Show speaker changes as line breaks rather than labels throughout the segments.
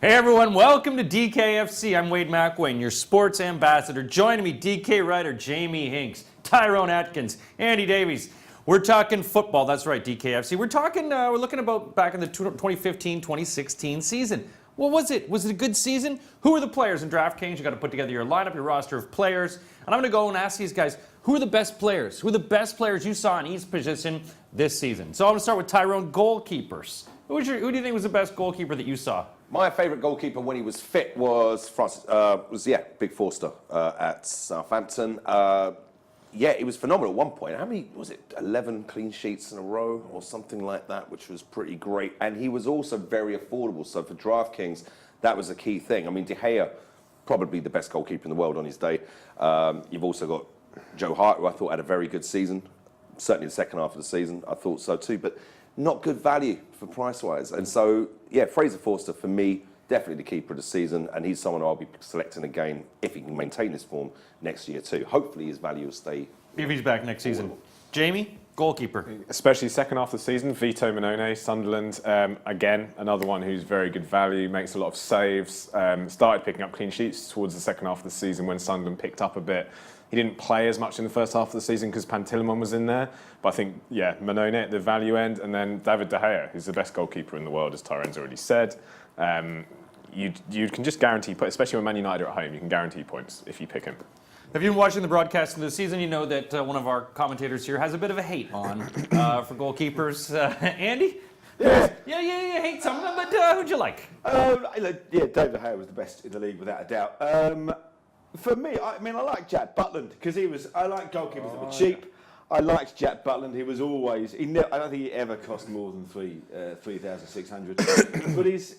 Hey everyone, welcome to DKFC. I'm Wade McElwain, your sports ambassador. Joining me, DK writer Jamie Hinks, Tyrone Atkins, Andy Davies. We're talking football. That's right, DKFC. We're looking about back in the 2015-2016 season. What was it? Was it a good season? Who are the players in DraftKings? You got to put together your lineup, your roster of players. And I'm going to go and ask these guys, who are the best players? Who are the best players you saw in each position this season? So I'm going to start with Tyrone. Goalkeepers. Who do you think was the best goalkeeper that you saw?
My favourite goalkeeper when he was fit was Big Forster at Southampton. He was phenomenal at one point. How many, was it 11 clean sheets in a row or something like that, which was pretty great. And he was also very affordable. So for DraftKings, that was a key thing. I mean, De Gea, probably the best goalkeeper in the world on his day. You've also got Joe Hart, who I thought had a very good season. Certainly the second half of the season, I thought so too. But not good value for price-wise. And so, yeah, Fraser Forster, for me, definitely the keeper of the season, and he's someone I'll be selecting again if he can maintain his form next year too. Hopefully his value will stay.
If he's back next season. Jamie, goalkeeper.
Especially second half of the season, Vito Mannone, Sunderland. Again, another one who's very good value, makes a lot of saves. Started picking up clean sheets towards the second half of the season when Sunderland picked up a bit. He didn't play as much in the first half of the season because Pantilimon was in there. But I think, yeah, Mannone at the value end, and then David De Gea, who's the best goalkeeper in the world, as Tyrone's already said. You can just guarantee, especially when Man United are at home, you can guarantee points if you pick him.
If you've been watching the broadcast of the season, you know that one of our commentators here has a bit of a hate on for goalkeepers. Andy?
Yeah,
you hate some of them, but who'd you like?
David De Gea was the best in the league without a doubt. For me, I like Jack Butland because I like goalkeepers that were cheap. I liked Jack Butland. He was always. I don't think he ever cost more than 3,600. But he's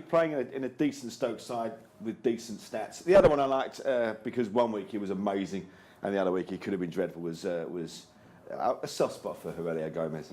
playing in a decent Stoke side with decent stats. The other one I liked because one week he was amazing, and the other week he could have been dreadful. Was a soft spot for Aurelio Gomez,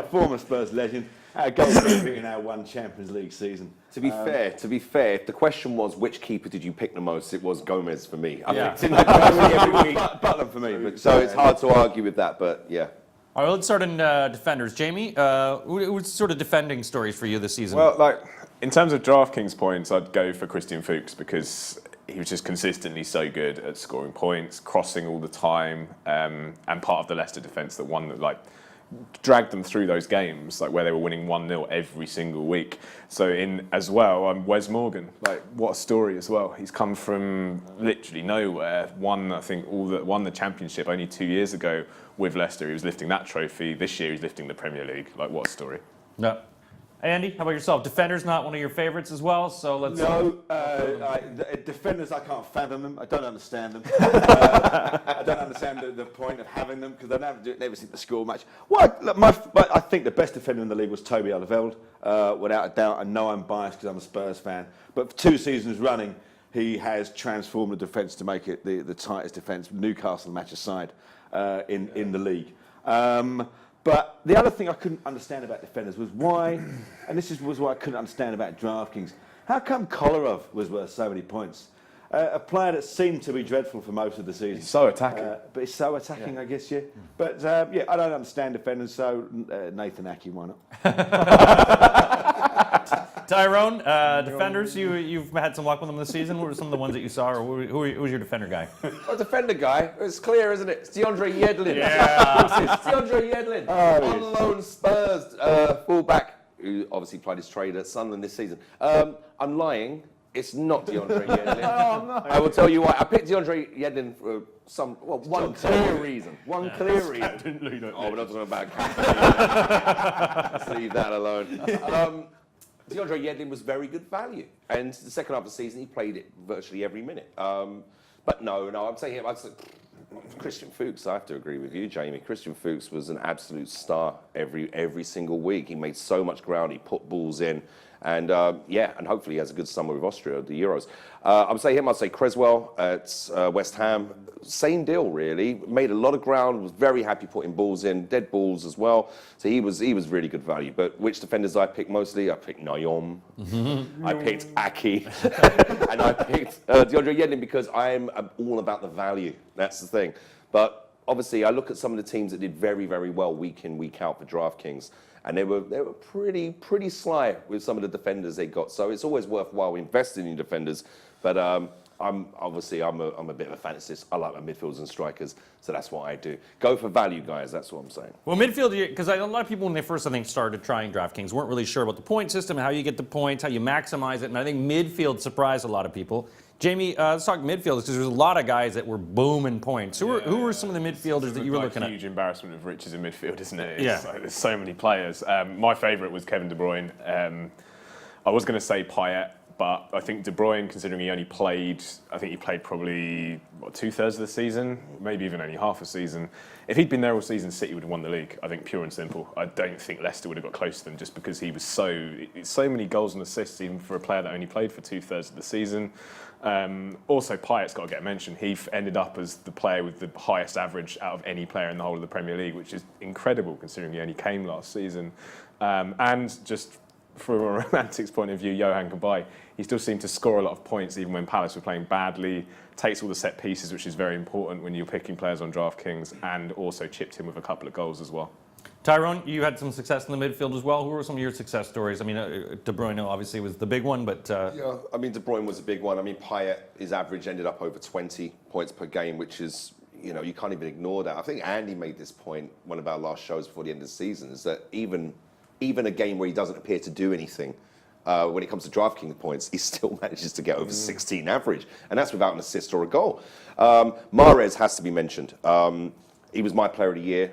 former Spurs legend, goalkeeper in our one Champions League season.
To be fair, if the question was which keeper did you pick the most, it was Gomez for me. I picked him every week.
Butland for me. But,
so it's hard to argue with that, but yeah.
All right, let's start in defenders. Jamie, what's sort of defending stories for you this season?
Well, in terms of DraftKings points, I'd go for Christian Fuchs because he was just consistently so good at scoring points, crossing all the time, and part of the Leicester defence that dragged them through those games, where they were winning 1-0 every single week. So Wes Morgan, what a story as well. He's come from literally nowhere. Won the championship only 2 years ago with Leicester. He was lifting that trophy. This year he's lifting the Premier League. What a story.
No. Andy, how about yourself? Defenders not one of your favorites as well, so let's...
No, defenders, I can't fathom them. I don't understand them. I don't understand the point of having them because they never seem to score much. I think the best defender in the league was Toby Alderweireld, without a doubt. I know I'm biased because I'm a Spurs fan, but for 2 seasons running, he has transformed the defence to make it the tightest defence, Newcastle match aside, in the league. But the other thing I couldn't understand about defenders was why, and was what I couldn't understand about DraftKings, how come Kolarov was worth so many points? A player that seemed to be dreadful for most of the season.
He's so attacking.
But he's so attacking, I guess, yeah. But, I don't understand defenders, so Nathan Aké, why not?
Tyrone, defenders, you've had some luck with them this season. What were some of the ones that you saw, or who was your defender guy?
A defender guy, it's clear, isn't it? It's DeAndre Yedlin.
Yeah.
It's DeAndre Yedlin. On loan Spurs fullback, who obviously played his trade at Sunderland this season. I'm lying. It's not DeAndre Yedlin.
Oh, no.
I will tell you why. I picked DeAndre Yedlin for one clear reason. One clear reason. We're not talking about captain. Let's leave that alone. DeAndre Yedlin was very good value. And the second half of the season, he played it virtually every minute. But no, I'm saying him. Christian Fuchs, I have to agree with you, Jamie. Christian Fuchs was an absolute star every single week. He made so much ground. He put balls in. And and hopefully he has a good summer with Austria, the Euros. I would say him, I'd say Creswell at West Ham. Same deal, really. Made a lot of ground, was very happy putting balls in, dead balls as well. So he was really good value. But which defenders I picked mostly? I picked Nyom, I picked Aké, and I picked DeAndre Yedlin because I'm all about the value. That's the thing. But obviously, I look at some of the teams that did very, very well week in, week out for DraftKings, and they were pretty sly with some of the defenders they got. So it's always worthwhile investing in defenders. But I'm a bit of a fantasist. I like my midfielders and strikers, so that's what I do. Go for value, guys. That's what I'm saying.
Well, midfield, because a lot of people when they first, I think, started trying DraftKings weren't really sure about the point system, how you get the points, how you maximize it, and I think midfield surprised a lot of people. Jamie, let's talk midfielders because there's a lot of guys that were booming points. Who were some of the midfielders that you were looking at?
Huge embarrassment of riches in midfield, isn't it?
Yeah.
Like, there's so many players. My favourite was Kevin De Bruyne. I was going to say Payet, but I think De Bruyne, considering he only played, I think he played probably 2/3 of the season, maybe even only half a season. If he'd been there all season, City would have won the league. I think pure and simple. I don't think Leicester would have got close to them just because he was so many goals and assists, even for a player that only played for 2/3 of the season. Also, Payet's got to get mentioned. He ended up as the player with the highest average out of any player in the whole of the Premier League, which is incredible considering he only came last season. And just from a romantics point of view, Johan Cabaye, he still seemed to score a lot of points even when Palace were playing badly, takes all the set pieces, which is very important when you're picking players on DraftKings, and also chipped in with a couple of goals as well.
Tyrone, you had some success in the midfield as well. Who were some of your success stories? I mean, De Bruyne obviously was the big one, but...
Yeah, I mean, De Bruyne was a big one. I mean, Payet, his average ended up over 20 points per game, which is, you know, you can't even ignore that. I think Andy made this point, one of our last shows before the end of the season, is that even a game where he doesn't appear to do anything, when it comes to DraftKings points, he still manages to get over 16 average, and that's without an assist or a goal. Mahrez has to be mentioned. He was my player of the year,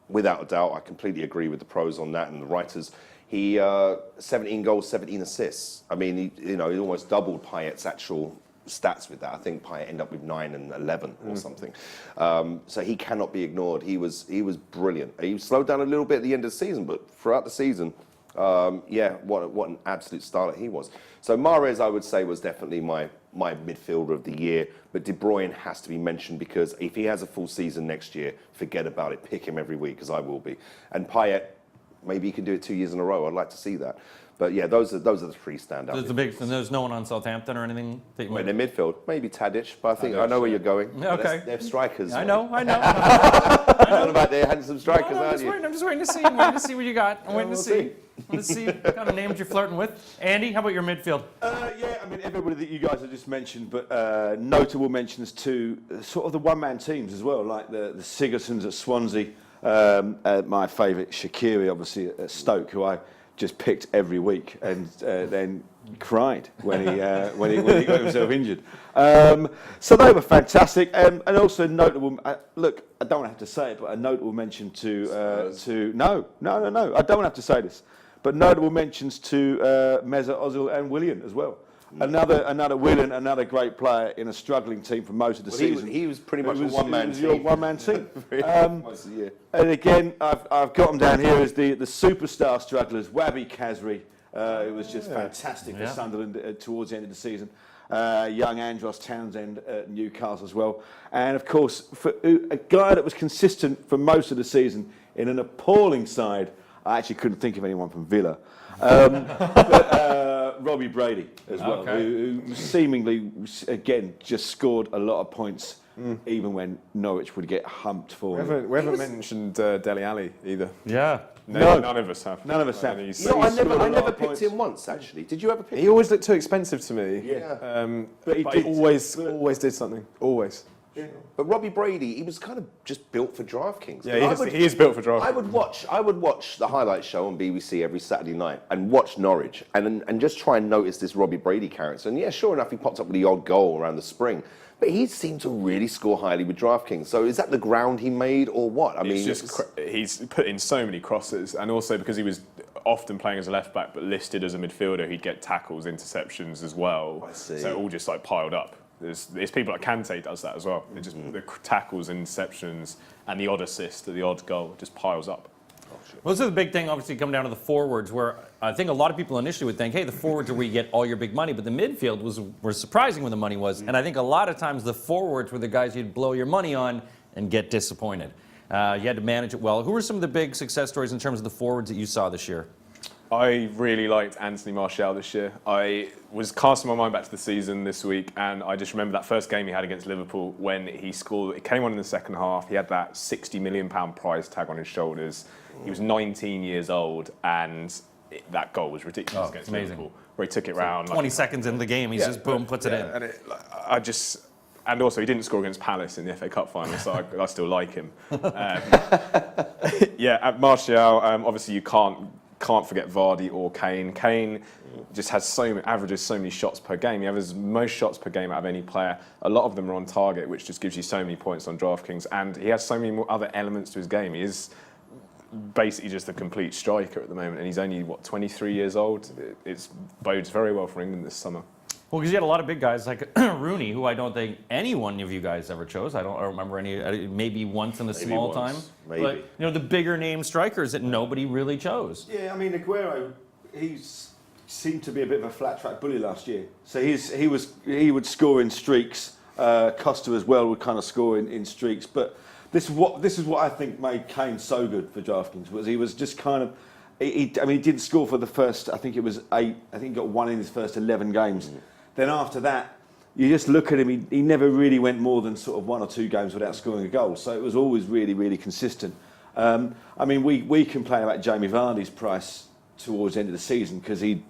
without a doubt. I completely agree with the pros on that and the writers. He 17 goals, 17 assists. I mean, he almost doubled Payet's actual stats with that. I think Payet ended up with 9 and 11 or something. So he cannot be ignored. He was brilliant. He slowed down a little bit at the end of the season, but throughout the season, what an absolute starlet he was. So Mahrez, I would say, was definitely my midfielder of the year, but De Bruyne has to be mentioned because if he has a full season next year, forget about it. Pick him every week, because I will be. And Payet, maybe he can do it 2 years in a row. I'd like to see that. But yeah, those are the three standouts.
And there's no one on Southampton or anything? That you
in the midfield, maybe Tadic, but I know where you're going.
Yeah, okay.
They're strikers.
I know.
I know about their handsome strikers, aren't you?
I'm just waiting to see. I'm waiting to see what you got. I'm waiting to see. Let's see what kind of names you're flirting with. Andy, how about your midfield?
Yeah, I mean, everybody that you guys have just mentioned, but notable mentions to sort of the one-man teams as well, like the Sigurdssons at Swansea, my favourite Shaqiri, obviously, at Stoke, who I just picked every week and then cried when he got himself injured. So they were fantastic, and also notable. Look, I don't have to say it, but a notable mention to no, I don't have to say this, but notable mentions to Mesut Ozil and Willian as well. Another Willian, another great player in a struggling team for most of the season.
He was pretty much a one-man team.
Your one-man team.
Most of the year.
And again, I've got them down here as the superstar strugglers. Wabi Kazri, it was just fantastic for Sunderland towards the end of the season. Young Andros Townsend at Newcastle as well. And of course, for a guy that was consistent for most of the season in an appalling side, I actually couldn't think of anyone from Villa. But Robbie Brady as well, who seemingly, again, just scored a lot of points, even when Norwich would get humped for him.
We haven't mentioned Dele Alli either.
Yeah.
No, none of us have.
None of us have.
I never picked him once, actually. Did you ever pick him?
He always looked too expensive to me.
Yeah.
But he always did something. Always.
Yeah. But Robbie Brady, he was kind of just built for DraftKings.
Yeah, he is built for DraftKings.
I would watch the highlight show on BBC every Saturday night and watch Norwich and just try and notice this Robbie Brady character. And yeah, sure enough, he popped up with the odd goal around the spring. But he seemed to really score highly with DraftKings. So is that the ground he made or what? I mean,
he's put in so many crosses, and also because he was often playing as a left back but listed as a midfielder, he'd get tackles, interceptions as well.
I see.
So it all just like piled up. There's people like Kante does that as well. It just the tackles, interceptions, and the odd assist, the odd goal just piles up.
Well, this is the big thing, obviously, come down to the forwards, where I think a lot of people initially would think, hey, the forwards are where you get all your big money, but the midfield was surprising where the money was. And I think a lot of times the forwards were the guys you'd blow your money on and get disappointed. You had to manage it well. Who were some of the big success stories in terms of the forwards that you saw this year?
I really liked Anthony Martial this year. I was casting my mind back to the season this week, and I just remember that first game he had against Liverpool when he scored. It came on in the second half. He had that £60 million prize tag on his shoulders. He was 19 years old, and that goal was ridiculous against
amazing.
Liverpool, where he took it round.
20 seconds into the game, he's just boom, puts it in.
And and also he didn't score against Palace in the FA Cup final, so I still like him. Martial. Obviously, you can't forget Vardy or Kane. Kane just averages so many shots per game. He averages most shots per game out of any player. A lot of them are on target, which just gives you so many points on DraftKings. And he has so many more other elements to his game. He is basically just a complete striker at the moment, and he's only 23 years old. It bodes very well for England this summer.
Well, because you had a lot of big guys like Rooney, who I don't think any one of you guys ever chose. I don't remember any, maybe once in a small time.
Maybe.
But, the bigger name strikers that nobody really chose.
Yeah, I mean, Aguero, seemed to be a bit of a flat track bully last year. So he would score in streaks. Costa as well would kind of score in streaks. But this is what I think made Kane so good for DraftKings, was he was just kind of. He didn't score for the first. I think it was 8. I think he got 1 in his first 11 games. Then after that, you just look at him. He never really went more than sort of 1 or 2 games without scoring a goal. So it was always really, really consistent. We complain about Jamie Vardy's price towards the end of the season because he'd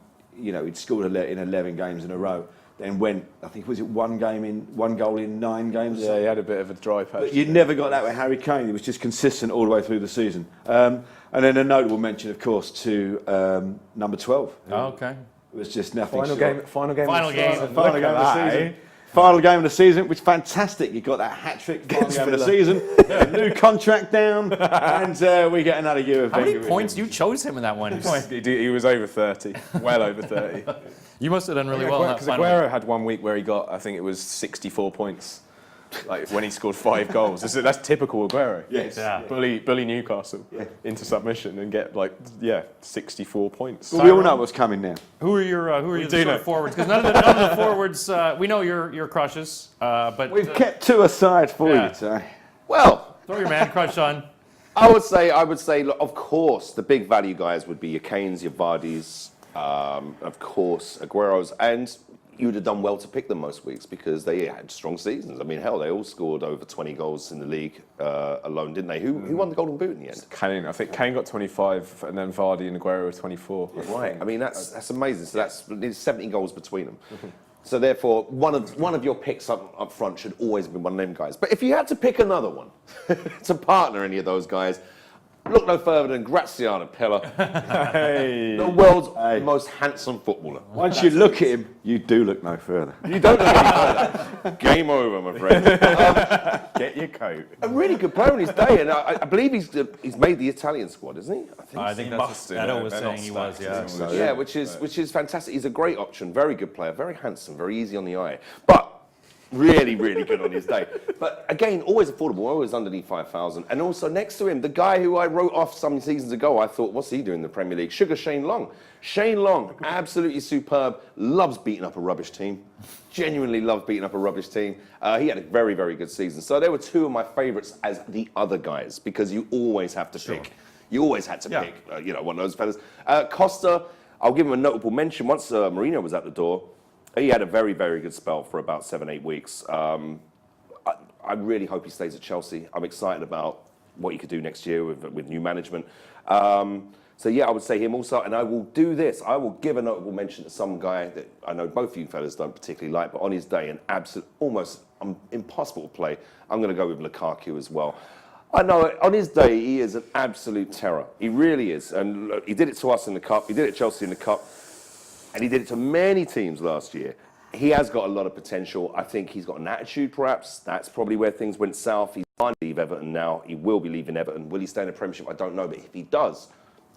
scored in 11 games in a row. Then went, I think, was it 1 goal in 9 games?
Yeah, he had a bit of a dry patch.
But you never got that with Harry Kane. He was just consistent all the way through the season. And then a notable mention, of course, to number 12.
Oh, okay.
It was just nothing.
Final game of the season.
Final game of the season, which is fantastic. You got that hat-trick final game of the season, new contract down, and we get another year of
How many points you chose him in that one?
He was over 30, well over 30.
You must have done really well in that
Because
final.
Aguero had 1 week where he got, I think it was 64 points. Like when he scored 5 goals. That's typical Aguero.
Yes.
Yeah.
Bully Newcastle into submission and get 64 points.
Well, we all know what's coming now.
Who are your sort of forwards? Because none of the forwards. We know your crushes, but
We've kept 2 aside for you today.
Well,
throw your man crush on.
I would say, look, of course, the big value guys would be your Kanes, your Vardys, of course, Agueros, and you would have done well to pick them most weeks because they had strong seasons. I mean, hell, they all scored over 20 goals in the league alone, didn't they? Who won the Golden Boot in the end?
Kane. I think Kane got 25, and then Vardy and Aguero were 24.
Right. I mean, that's amazing. So there's 70 goals between them. So therefore, one of your picks up front should always be one of them guys. But if you had to pick another one to partner any of those guys, look no further than Graziano Pella, the world's most handsome footballer.
Once you look at him, you do look no further.
You don't look any further. Game over, my friend.
Get your coat.
A really good player in his day, and I believe he's made the Italian squad, isn't he?
I think that's what Edo was saying he was. Yeah.
Yeah, which is fantastic. He's a great option, very good player, very handsome, very easy on the eye, but really, really good on his day. But again, always affordable, always underneath 5,000. And also next to him, the guy who I wrote off some seasons ago, I thought, what's he doing in the Premier League? Sugar Shane Long. Shane Long, absolutely superb, loves beating up a rubbish team. Genuinely loves beating up a rubbish team. He had a very, very good season. So there were 2 of my favourites as the other guys, because you always have to pick. You always had to pick, one of those fellas. Costa, I'll give him a notable mention. Once Mourinho was at the door, he had a very, very good spell for about 7-8 weeks. I really hope he stays at Chelsea. I'm excited about what he could do next year with new management. So yeah, I would say him also. And I will do this. I will give a notable mention to some guy that I know both of you fellas don't particularly like, but on his day, an absolute, almost impossible play. I'm going to go with Lukaku as well. I know on his day, he is an absolute terror. He really is. And look, he did it to us in the Cup. He did it to Chelsea in the Cup. And he did it to many teams last year. He has got a lot of potential. I think he's got an attitude, perhaps. That's probably where things went south. He's trying to leave Everton now. He will be leaving Everton. Will he stay in the Premiership? I don't know. But if he does,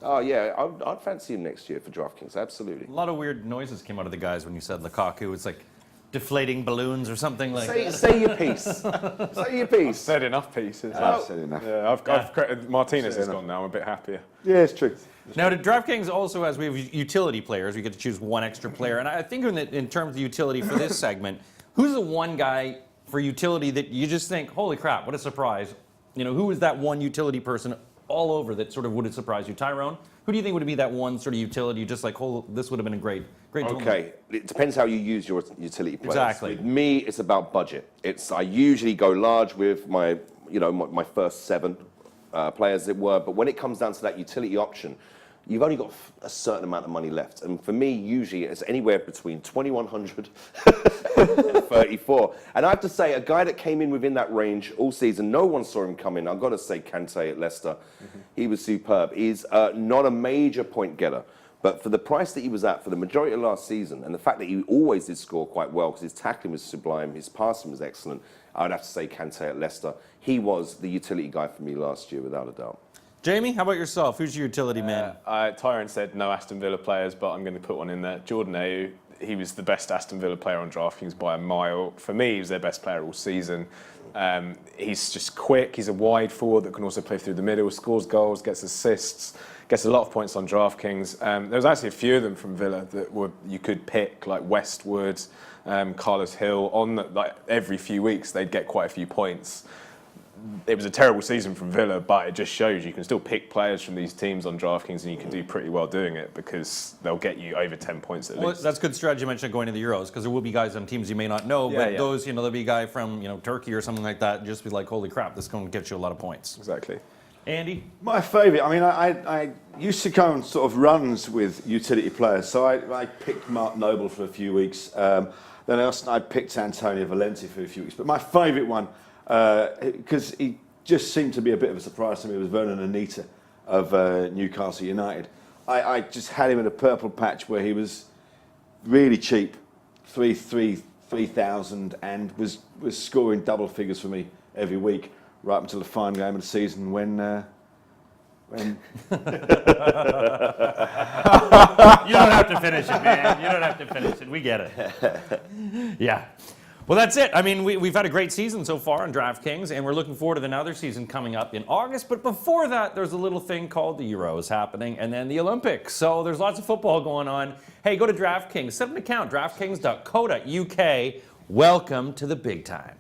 I'd fancy him next year for DraftKings. Absolutely.
A lot of weird noises came out of the guys when you said Lukaku. It's like deflating balloons or something like that.
Say your piece. Say your piece.
I've said enough pieces.
I've said enough.
Yeah, Martinez is gone now. I'm a bit happier.
Yeah, it's true.
Now, DraftKings also has, we have utility players. We get to choose 1 extra player. And I think in terms of utility for this segment, who's the one guy for utility that you just think, holy crap, what a surprise. Who is that one utility person all over that sort of would have surprised you? Tyrone, who do you think would be that one sort of utility, just like, oh, this would have been a great tournament?
Okay, it depends how you use your utility players.
Exactly.
With me, it's about budget. I usually go large with my first 7. players, as it were. But when it comes down to that utility option, you've only got a certain amount of money left. And for me, usually it's anywhere between 2,100 and 34. And I have to say, a guy that came in within that range all season, no one saw him coming. I've got to say Kante at Leicester. He was superb. He's not a major point getter. But for the price that he was at for the majority of last season, and the fact that he always did score quite well because his tackling was sublime, his passing was excellent, I would have to say Kante at Leicester. He was the utility guy for me last year, without a doubt.
Jamie, how about yourself? Who's your utility man?
Tyrone said no Aston Villa players, but I'm going to put one in there. Jordan Ayew, he was the best Aston Villa player on DraftKings by a mile. For me, he was their best player all season. He's just quick. He's a wide forward that can also play through the middle, scores goals, gets assists, gets a lot of points on DraftKings. There was actually a few of them from Villa that you could pick, like Westwood, Carlos Hill. Like every few weeks, they'd get quite a few points. It was a terrible season from Villa, but it just shows you can still pick players from these teams on DraftKings, and you can do pretty well doing it because they'll get you over 10 points at least.
That's a good strategy. You mentioned going to the Euros because there will be guys on teams you may not know, but those, there'll be a guy from Turkey or something like that, and just be like, holy crap, this is going to get you a lot of poents.
Exactly.
Andy?
My favourite, I mean, I used to go on sort of runs with utility players. So I picked Mark Noble for a few weeks. Then I picked Antonio Valenti for a few weeks. But my favourite one, because he just seemed to be a bit of a surprise to me, was Vernon Anita of Newcastle United. I just had him in a purple patch where he was really cheap, 3,000, and was scoring double figures for me every week, right up until the final game of the season when
You don't have to finish it, man. You don't have to finish it. We get it. Yeah. Well, that's it. I mean, we've had a great season so far on DraftKings, and we're looking forward to another season coming up in August. But before that, there's a little thing called the Euros happening, and then the Olympics. So there's lots of football going on. Hey, go to DraftKings. Set up an account, draftkings.co.uk. Welcome to the big time.